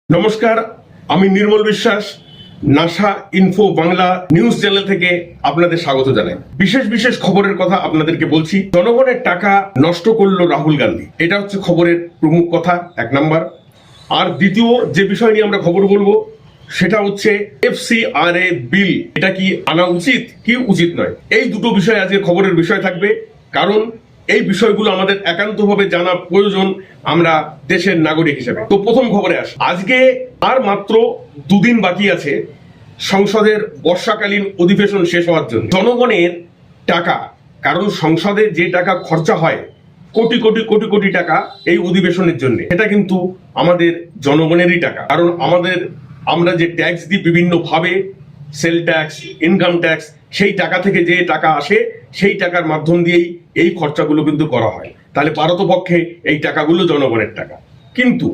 নমস্কার, আমি নির্মল বিশ্বাস NASA info Bangla news channel থেকে আপনাদের স্বাগত জানাই। বিশেষ বিশেষ খবরের কথা আপনাদেরকে বলছি। জনগণের টাকা নষ্ট করলো রাহুল গান্ধী, এটা হচ্ছে খবরের প্রমুখ কথা, এক নাম্বার। আর দ্বিতীয় যে বিষয় নিয়ে আমরা খবর বলবো সেটা হচ্ছে FCRA বিল, এটা কি আনা উচিত কি উচিত নয়, এই দুটো বিষয় আজকে খবরের বিষয় থাকবে। কারণ এই বিষয়গুলো আমাদের একান্তভাবে জানা প্রয়োজন আমরা দেশের নাগরিক হিসেবে। তো প্রথম খবরে আসি। আজকে আর মাত্র দুদিন বাকি আছে সংসদের বর্ষাকালীন অধিবেশন শেষ হওয়ার জন্য। জনগণের টাকা, কারণ সংসদে যে টাকা খরচা হয় কোটি কোটি কোটি কোটি টাকা এই অধিবেশনের জন্য, এটা কিন্তু আমাদের জনগণেরই টাকা। কারণ আমরা যে ট্যাক্স দিই বিভিন্ন ভাবে, সেল ট্যাক্স, ইনকাম ট্যাক্স, সেই টাকা থেকে যে টাকা আসে সেই টাকার মাধ্যম দিয়েই এই খরচাগুলো কিন্তু করা হয়। তাহলে পারতপক্ষে এই টাকাগুলো জনগণের টাকা। কিন্তু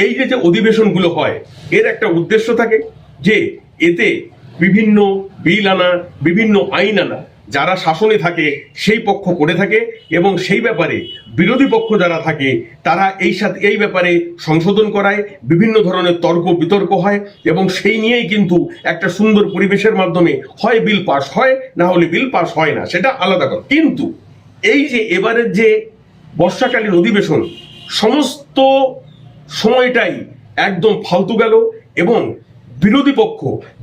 এই যে অধিবেশনগুলো হয় এর একটা উদ্দেশ্য থাকে যে এতে বিভিন্ন বিল আনা, বিভিন্ন আইন আনা, যারা শাসনে থাকে সেই পক্ষ করে থাকে এবং সেই ব্যাপারে বিরোধী পক্ষ যারা থাকে তারা এই ব্যাপারে সংশোধন করায়, বিভিন্ন ধরনের তর্ক বিতর্ক হয় এবং সেই নিয়েই কিন্তু একটা সুন্দর পরিবেশের মাধ্যমে হয় বিল পাস হয়, না হলে বিল পাস হয় না, সেটা আলাদা কথা। কিন্তু এই যে এবারের যে বর্ষাকালীন অধিবেশন, সমস্ত সময়টাই একদম ফালতু গেল এবং বিরোধী পক্ষ,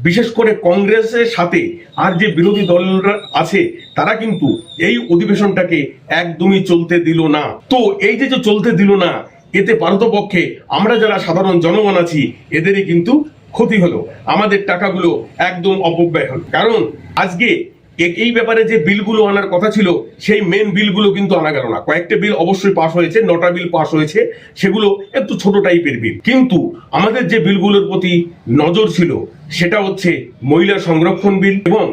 বিশেষ করে কংগ্রেসের সাথে আর যে বিরোধী দলরা আছে তারা কিন্তু এই অধিবেশনটাকে একদমই চলতে দিল না। তো এই যে চলতে দিল না, এতে পারতপক্ষে আমরা যারা সাধারণ জনগণ আছি এদেরই কিন্তু ক্ষতি হলো, আমাদের টাকাগুলো একদম অপব্যয় হলো। কারণ আজকে এই ব্যাপারে যে বিলগুলো আনার কথা ছিল সেই মেন বিলগুলো কিন্তু আনা গেল না। কয়েকটা বিল অবশ্যই পাস হয়েছে, 9টা বিল পাস হয়েছে, সেগুলো একটু ছোট টাইপের বিল। কিন্তু আমাদের যে বিলগুলোর প্রতি নজর ছিল সেটা হচ্ছে মহিলা সংরক্ষণ বিল এবং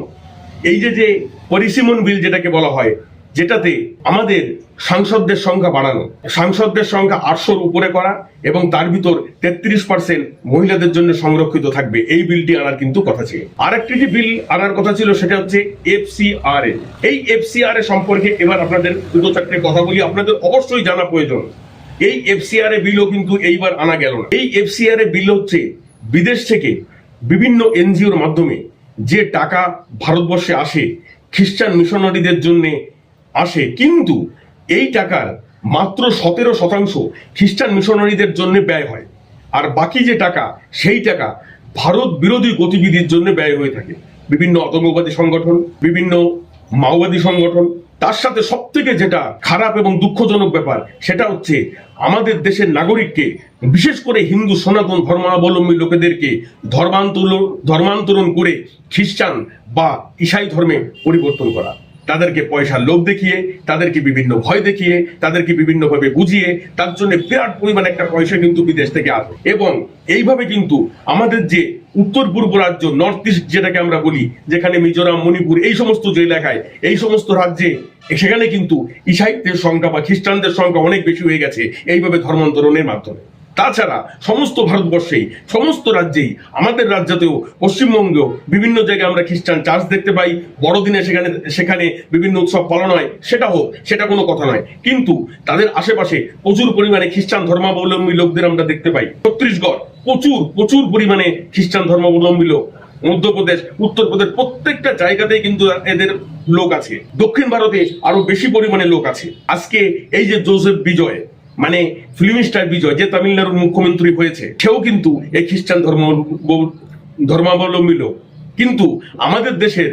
এই যে পরিসীমন বিল যেটাকে বলা হয়, যেটাতে আমাদের সাংসদদের সংখ্যা বাড়ানো, সাংসদদের সংখ্যা 800-র উপরে করা এবং তার ভিতর 33% মহিলাদের জন্য সংরক্ষিত থাকবে, এই বিলটি আনার কিন্তু কথা ছিল। আরেকটি যে বিল আনার কথা ছিল সেটা হচ্ছে FCRA। এই FCRA সম্পর্কে এবার আপনাদের দুটো চারটে কথা বলি, আপনাদের অবশ্যই জানা প্রয়োজন। এই FCRA বিলও কিন্তু এইবার আনা গেল না। এই FCRA বিল হচ্ছে বিদেশ থেকে বিভিন্ন NGOর মাধ্যমে যে টাকা ভারতবর্ষে আসে খ্রিস্টান মিশনারিদের জন্য আসে, কিন্তু এই টাকার মাত্র 17% খ্রিস্টান মিশনারিদের জন্য ব্যয় হয়, আর বাকি যে টাকা সেই টাকা ভারত বিরোধী গতিবিধির জন্য ব্যয় হয়ে থাকে, বিভিন্ন আতঙ্কবাদী সংগঠন, বিভিন্ন মাওবাদী সংগঠন। তার সাথে সব থেকে যেটা খারাপ এবং দুঃখজনক ব্যাপার সেটা হচ্ছে আমাদের দেশের নাগরিককে, বিশেষ করে হিন্দু সনাতন ধর্মাবলম্বী লোকেদেরকে ধর্মান্তরণ করে খ্রিস্টান বা ঈসাই ধর্মে পরিবর্তন করা, তাদেরকে পয়সার লোভ দেখিয়ে, তাদেরকে বিভিন্ন ভয় দেখিয়ে, তাদেরকে বিভিন্নভাবে বুঝিয়ে, তার জন্য বিরাট পরিমাণ একটা পয়সা কিন্তু বিদেশ থেকে আসে। এবং এইভাবে কিন্তু আমাদের যে উত্তর পূর্ব রাজ্য, নর্থ ইস্ট যেটাকে আমরা বলি, যেখানে মিজোরাম, মণিপুর, এই সমস্ত যে এলাকায়, এই সমস্ত রাজ্যে, সেখানে কিন্তু ঈসাইদের সংখ্যা বা খ্রিস্টানদের সংখ্যা অনেক বেশি হয়ে গেছে এইভাবে ধর্মান্তরণের মাধ্যমে। তাছাড়া সমস্ত ভারতবর্ষেই, সমস্ত রাজ্যেই, আমাদের রাজ্যতেও, পশ্চিমবঙ্গেও বিভিন্ন জায়গায় আমরা খ্রিস্টান চার্চ দেখতে পাই। বড়দিনে সেখানে বিভিন্ন উৎসব পালন হয়, সেটা হোক, সেটা কোনো কথা নয়। কিন্তু তাদের আশেপাশে প্রচুর পরিমাণে খ্রিস্টান ধর্মাবলম্বী লোকদের আমরা দেখতে পাই। ছত্তিশগড় প্রচুর পরিমাণে খ্রিস্টান ধর্মাবলম্বী লোক, মধ্যপ্রদেশ, উত্তরপ্রদেশ, প্রত্যেকটা জায়গাতেই কিন্তু এদের লোক আছে। দক্ষিণ ভারতে আরো বেশি পরিমাণে লোক আছে। আজকে এই যে জোসেফ বিজয়, মানে ফিল্ম স্টার বিজয়, যে তামিলনাড়ুর মুখ্যমন্ত্রী হয়েছে, সেও কিন্তু এই খ্রিস্টান ধর্মাবলম্বী লোক। কিন্তু আমাদের দেশের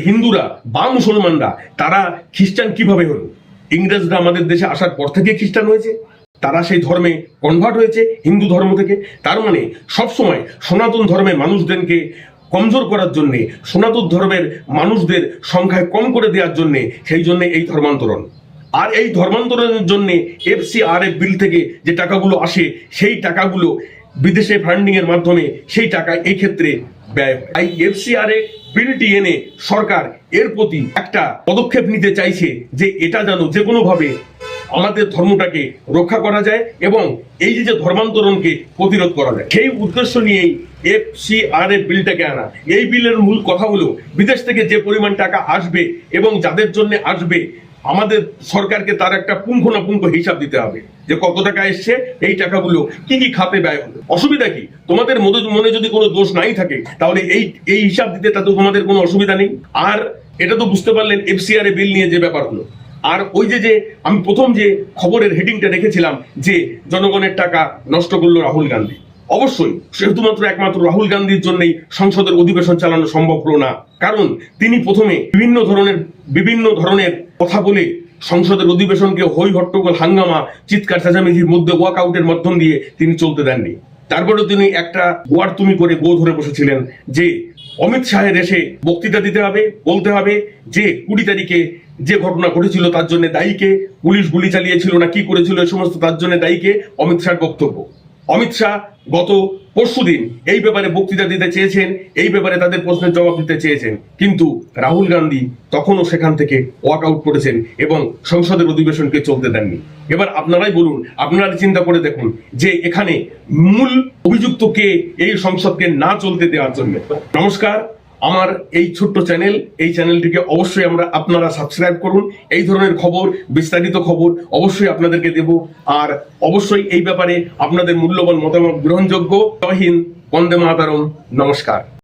হিন্দুরা বা মুসলমানরা, তারা খ্রিস্টান কিভাবে হলো? ইংরেজরা আমাদের দেশে আসার পর থেকে খ্রিস্টান হয়েছে, তারা সেই ধর্মে কনভার্ট হয়েছে হিন্দু ধর্ম থেকে। তার মানে সবসময় সনাতন ধর্মের মানুষদেরকে কমজোর করার জন্যে, সনাতন ধর্মের মানুষদের সংখ্যায় কম করে দেওয়ার জন্যে, সেই জন্য এই ধর্মান্তরণ। আর এই ধর্মান্তরণের জন্য FCRA বিল থেকে যে টাকাগুলো আসে সেই টাকাগুলো বিদেশে ফান্ডিং এর মাধ্যমে সেই টাকা এই ক্ষেত্রে ব্যয় হয়। এই FCRA বিলটি এনে সরকার এর প্রতি একটা পদক্ষেপ নিতে চাইছে যে এটা যেন যে কোনো ভাবে আমাদের ধর্মটাকে রক্ষা করা যায় এবং এই যে ধর্মান্তরণকে প্রতিরোধ করা যায়, সেই উদ্দেশ্য নিয়েই FCRA বিলটাকে আনা। এই বিলের মূল কথা হলো বিদেশ থেকে যে পরিমাণ টাকা আসবে এবং যাদের জন্য আসবে, আমাদের সরকারকে তার একটা পুঙ্খানুপুঙ্খ হিসাব দিতে হবে যে কত টাকা এসছে, এই টাকাগুলো কি কি খাতে ব্যয় হলো। অসুবিধা কি? তোমাদের মনে যদি কোনো দোষ নাই থাকে তাহলে এই হিসাব দিতে তাতে তোমাদের কোনো অসুবিধা নেই। আর এটা তো বুঝতে পারলেন এফসিআর বিল নিয়ে যে ব্যাপার হলো। আর ওই যে আমি প্রথম যে খবরের হেডিংটা রেখেছিলাম যে জনগণের টাকা নষ্ট করলো রাহুল গান্ধী, অবশ্যই শুধুমাত্র একমাত্র রাহুল গান্ধীর জন্যই সংসদের অধিবেশন চালানো সম্ভব হলো না। কারণ তিনি প্রথমে বিভিন্ন ধরনের কথা বলে সংসদের অধিবেশনকে হই হট্টগোল হাঙ্গামা চিৎকার চেঁচামেচির মধ্যে ওয়াক আউটের মাধ্যম দিয়ে তিনি চলতে দেননি। তারপরে তিনি একটা ওয়ার্ড তুমি করে গো ধরে বসেছিলেন যে অমিত শাহের এসে বক্তৃতা দিতে হবে, বলতে হবে যে 20 তারিখে যে ঘটনা ঘটেছিল তার জন্য দায়ীকে, পুলিশ গুলি চালিয়েছিল না কি করেছিল এই সমস্ত তার জন্য দায়ীকে। অমিত শাহের বক্তব্য, অমিত শাহ গত পরশুদিন এই ব্যাপারে বক্তৃতা দিতে চেয়েছেন, এই ব্যাপারে তাদের প্রশ্নের জবাব দিতে চেয়েছেন, কিন্তু রাহুল গান্ধী তখনও সেখান থেকে ওয়াক আউট করেছেন এবং সংসদের অধিবেশনকে চলতে দেননি। এবার আপনারাই বলুন, আপনারা চিন্তা করে দেখুন যে এখানে মূল অভিযুক্ত কে এই সংসদকে না চলতে দেওয়ার জন্য। নমস্কার, আমার এই ছোট্ট চ্যানেল, এই চ্যানেলটিকে অবশ্যই আপনারা সাবস্ক্রাইব করুন। এই ধরনের খবর, বিস্তারিত খবর অবশ্যই আপনাদেরকে দেব। আর অবশ্যই এই ব্যাপারে আপনাদের মূল্যবান মতামত গ্রহণযোগ্য। জয় হিন্দ, বন্দে মাতরম, নমস্কার।